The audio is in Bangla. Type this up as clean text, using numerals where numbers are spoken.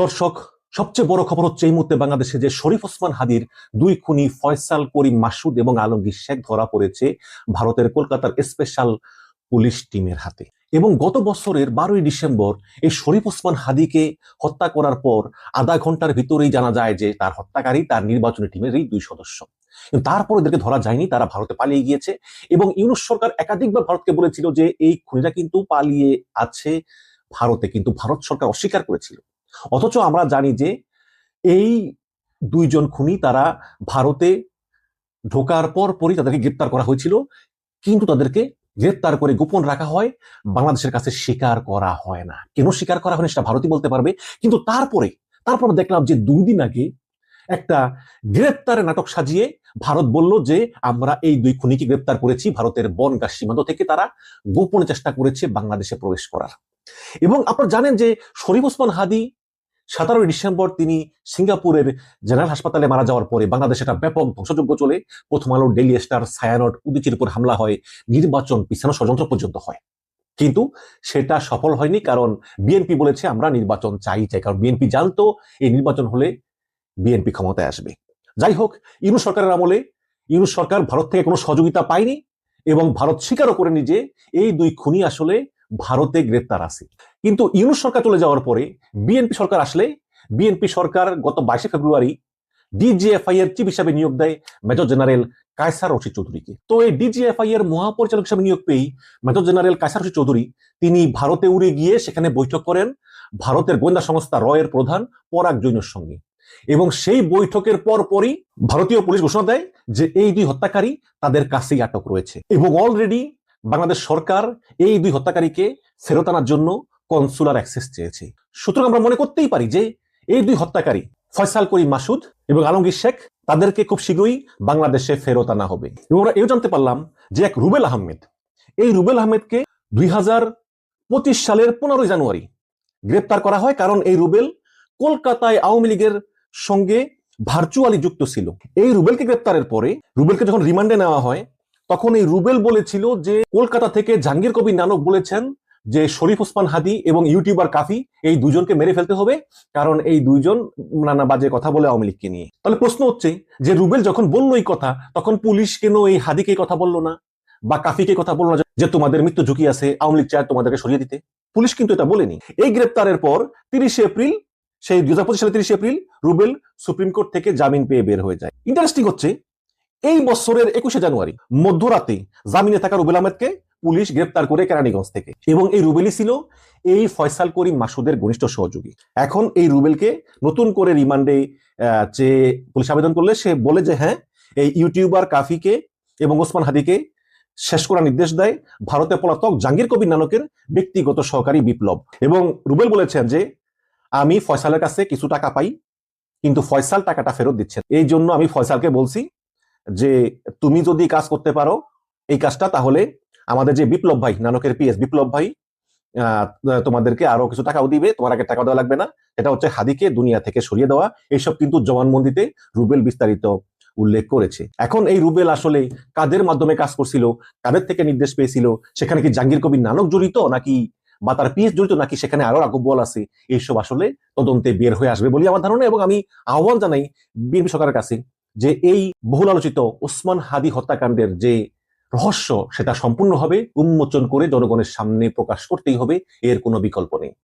দর্শক, সবচেয়ে বড় খবর হচ্ছে এই মুহূর্তে বাংলাদেশে যে শরীফ ওসমান হাদির দুই খুনি ফয়সাল করিম মাসুদ এবং আলমগীর শেখ ধরা পড়েছে ভারতের কলকাতার স্পেশাল পুলিশ টিমের হাতে। এবং গত বছরের 12ই ডিসেম্বর এই শরীফ ওসমান হাদিকে হত্যা করার পর আধা ঘন্টার ভিতরেই জানা যায় যে তার হত্যাকারী তার নির্বাচনী টিমের এই দুই সদস্য। তারপর এদেরকে ধরা যায়নি, তারা ভারতে পালিয়ে গিয়েছে। এবং ইউনূস সরকার একাধিকবার ভারতকে বলেছিল যে এই খুনিরা কিন্তু পালিয়ে আছে ভারতে, কিন্তু ভারত সরকার অস্বীকার করেছিল। অথচ আমরা জানি যে এই দুইজন খুনি তারা ভারতে ঢোকার পরই তাদেরকে গ্রেপ্তার করা হয়েছিল, কিন্তু তাদেরকে গ্রেপ্তার করে গোপন রাখা হয়, বাংলাদেশের কাছে স্বীকার করা হয় না। কেন স্বীকার করা হয়নি সেটা ভারতই বলতে পারবে। কিন্তু তারপর দেখলাম যে 2 দিন আগে একটা গ্রেপ্তারের নাটক সাজিয়ে ভারত বলল যে আমরা এই দুই খুনিকে গ্রেপ্তার করেছি ভারতের বনগাঁ সীমান্ত থেকে, তারা গোপনে চেষ্টা করেছে বাংলাদেশে প্রবেশ করার। এবং আপনারা জানেন যে শরীফ ওসমান হাদি 17ই ডিসেম্বর তিনি সিঙ্গাপুরের জেনারেল হাসপাতালে মারা যাওয়ার পরে বাংলাদেশে একটা ব্যাপক ধ্বংসযজ্ঞ চলে। প্রথম আলো, ডেইলি স্টার, ছায়ানট, উদীচীর উপর হামলা হয়, নির্বাচন পিছানো ষড়যন্ত্র পর্যন্ত হয়। কিন্তু সেটা সফল হয়নি, কারণ বিএনপি বলেছে আমরা নির্বাচন চাই, কারণ বিএনপি জানতো এই নির্বাচন হলে বিএনপি ক্ষমতায় আসবে। যাই হোক, ইউনূস সরকারের আমলে ইউনূস সরকার ভারত থেকে কোনো সহযোগিতা পায়নি এবং ভারত স্বীকারও করেনি যে এই দুই খুনি আসলে ভারতে গ্রেপ্তার আছে। কিন্তু ইউনূস সরকার চলে যাওয়ার পরে বিএনপি সরকার আসলে বিএনপি সরকার গত 22 ফেব্রুয়ারি ডিজিএফআই এর চিফ হিসাবে নিয়োগ দেয় মেজর জেনারেল কায়সার রশিদ চৌধুরীকে। তো এই ডিজিএফআই এর মহাপরিচালক হিসাবে নিয়োগ পেয়ে মেজর জেনারেল কায়সার রশিদ চৌধুরী তিনি ভারতে উড়ে গিয়ে সেখানে বৈঠক করেন ভারতের গোয়েন্দা সংস্থা রয়ের প্রধান পরাগ জৈনের সঙ্গে। এবং সেই বৈঠকের পরই ভারতীয় পুলিশ ঘোষণা দেয় যে এই দুই হত্যাকারী তাদের কাছেই আটক রয়েছে এবং অলরেডি বাংলাদেশ সরকার এই দুই হত্যাকারীকে ফেরত আনার জন্য কনসুলার অ্যাক্সেস চেয়েছে। সুতরাং আমরা মনে করতেই পারি যে এই দুই হত্যাকারী ফয়সাল করিম মাসুদ এবং আলমগীর শেখ তাদেরকে খুব শীঘ্রই বাংলাদেশে ফেরত আনা হবে। এবং আমরা এও জানতে পারলাম যে এক রুবেল আহমেদ, এই রুবেল আহমেদকে 2025 সালের 15ই জানুয়ারি গ্রেপ্তার করা হয়, কারণ এই রুবেল কলকাতায় আওয়ামী লীগের সঙ্গে ভার্চুয়ালি যুক্ত ছিল। এই রুবেলকে গ্রেপ্তারের পরে রুবেলকে যখন রিমান্ডে নেওয়া হয় তখন এই রুবেল বলেছিল যে কলকাতা থেকে জাহাঙ্গীর কবির নানক বলেছেন যে শরীফ ওসমান হাদি এবং ইউটিউবার কাফি এই দুজনকে মেরে ফেলতে হবে, কারণ এই দুইজন নানা বাজে কথা বলে আওয়ামী লীগকে নিয়ে। তাহলে প্রশ্ন হচ্ছে যে রুবেল যখন বললো এই কথা, তখন পুলিশ কেন এই হাদিকে কথা বললো না বা কাফিকে কথা বললো না যে তোমাদের মৃত্যু ঝুঁকি আছে, আওয়ামী লীগ চায় তোমাদেরকে সরিয়ে দিতে? পুলিশ কিন্তু এটা বলেনি। এই গ্রেপ্তারের পর 30 এপ্রিল, সেই 2025 সালের 30 এপ্রিল রুবেল সুপ্রিম কোর্ট থেকে জামিন পেয়ে বের হয়ে যায়। ইন্টারেস্টিং হচ্ছে এই বছরের 21শে জানুয়ারি মধ্যরাতে জামিনে থাকা রুবেল আহমেদকে পুলিশ গ্রেপ্তার করে কেরানীগঞ্জ থেকে, এবং এই রুবেলই ছিল এই ফয়সাল করিম মাসুদের ঘনিষ্ঠ সহযোগী। এখন এই রুবেলকে নতুন করে রিমান্ডে যে পুলিশ আবেদন করলে সে বলে যে হ্যাঁ, এই ইউটিউবার কাফিকে এবং ওসমান হাদিকে শেষ করার নির্দেশ দেয় ভারতে পলাতক জাহাঙ্গীর কবির নানকের ব্যক্তিগত সহকারী বিপ্লব। এবং রুবেল বলেছেন যে আমি ফয়সালের কাছে কিছু টাকা পাই, কিন্তু ফয়সাল টাকাটা ফেরত দিচ্ছে। এই জন্য আমি ফয়সালকে বলছি যে তুমি যদি কাজ করতে পারো এই কাজটা, তাহলে আমাদের যে বিপ্লব ভাই, নানকের পিএস বিপ্লব ভাই, তোমাদেরকে আরো কিছু টাকাও দিবে, তোমার আগে টাকা দেওয়া লাগবে না। এটা হচ্ছে হাদিকে দুনিয়া থেকে সরিয়ে দেওয়া। এইসব কিন্তু জবানবন্দিতে রুবেল বিস্তারিত উল্লেখ করেছে। এখন এই রুবেল আসলে কাদের মাধ্যমে কাজ করছিল, কাদের থেকে নির্দেশ পেয়েছিল, সেখানে কি জাহাঙ্গীর কবির নানক জড়িত নাকি বা তার পিএস জড়িত নাকি সেখানে আরো রাগবল আছে, এইসব আসলে তদন্তে বের হয়ে আসবে বলে আমার ধারণা। এবং আমি আহ্বান জানাই বিএনপি সরকারের কাছে যে এই বহুল আলোচিত ওসমান হাদি হত্যাকাণ্ডের যে রহস্য সেটা সম্পূর্ণভাবে উন্মোচন করে জনগণের সামনে প্রকাশ করতেই হবে, এর কোনো বিকল্প নেই।